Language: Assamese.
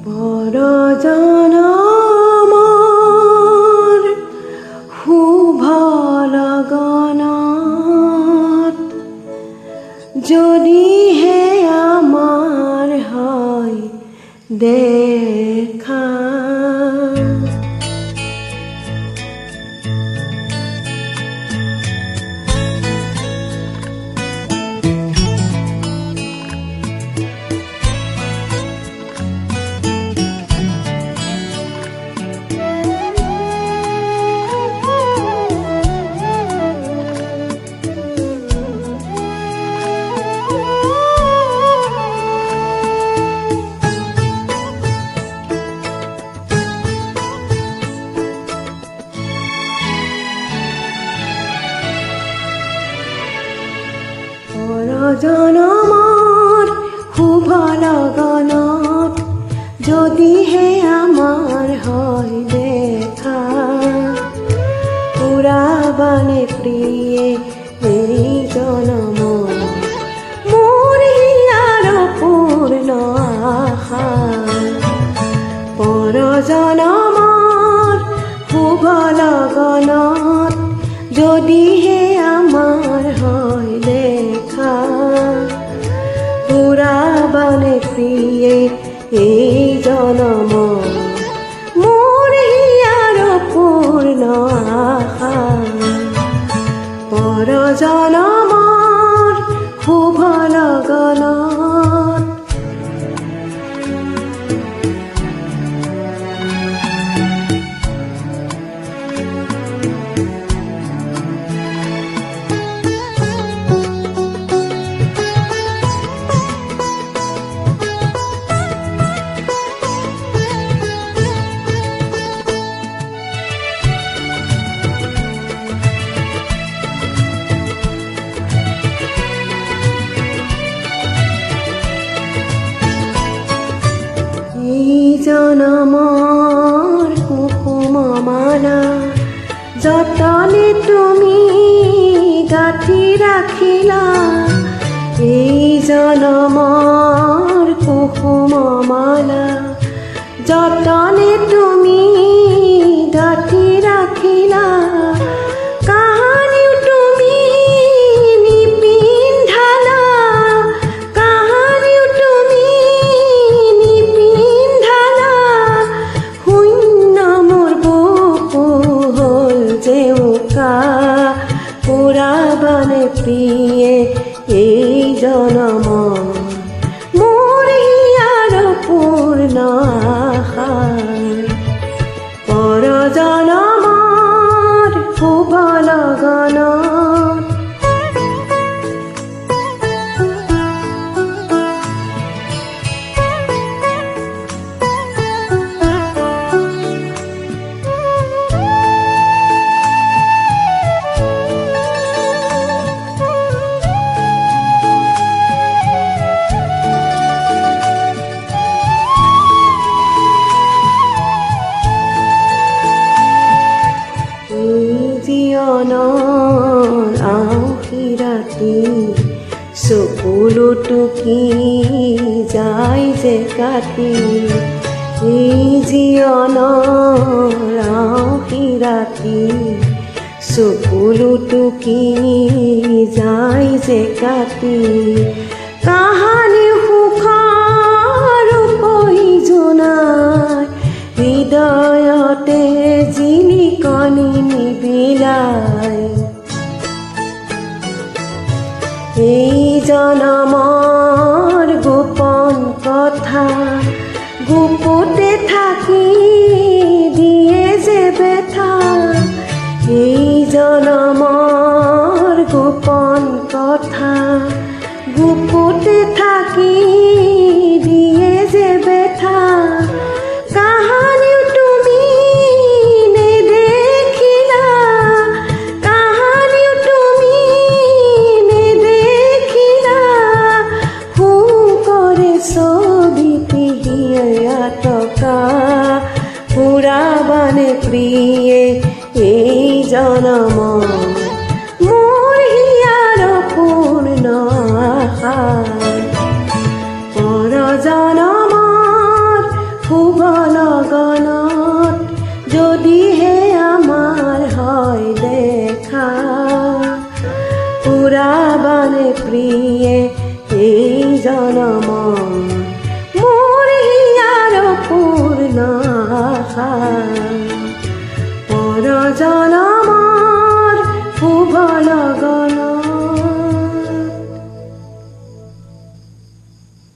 পৰজনমৰ শুভ লগনত যদিহে আমাৰ হয় দেখা, পৰজনমৰ শুভ লগনত যদিহে আমাৰ হয় দেখা, পুৰাবানে প্ৰিয়ে এই জনম মোৰ হিয়াৰ পূৰ্ণ আশা। পৰজনমৰ শুভ লগনত যদিহে আমাৰ হয় দেখা, পুৰাবানে প্ৰিয়ে এই জনম মোৰ হিয়াৰ পূৰ্ণ আশা। পৰজনমৰ শুভ লগনত জনমৰ কুসুম মালা যতনে তুমি গাঁঠি ৰাখিলা, এই জনমৰ কুসুম মালা যতনে তুমি গাঁঠি ৰাখিলা, কাহানিও তুমি নিপিন্ধালা, কাহানিও তুমি নিপিন্ধালা, শূন্য মোৰ বুকু হ'ল জেউকা, পুৰাবানে প্ৰিয়ে এই জনম মোৰ হিয়াৰ পূৰ্ণ আশা। পৰজনমৰ শুভ লগনত আঁউসী ৰাতি চকুলো টুকি যায় যে কাটি, এই জীৱনৰ আঁউসী ৰাতি চকুলো টুকি যায় যে কাটি, কাহানি সুখৰ ৰূপহী জোনাই হৃদয়তে জিলিকনি নিবিলাই, এই জনমৰ গোপন কথা গুপুতে থাকি দিয়ে যে ব্যথা, এই জনমৰ গোপন কথা গুপুতে থাকি দিয়ে যে ব্যথা, কাহানিও তুমি নেদেখিলা, কাহানিও তুমি নেদেখিলা, সুকৰে ছবি পিহিয়া টকা, পুৰাবানে প্ৰিয়ে এই জনম মোৰ হিয়াৰ পূৰ্ণ আশা। পৰজনমৰ জনমৰ মোৰ হিয়াৰ পূৰ্ণ আশা পৰ জনমৰ শুভ লগৰ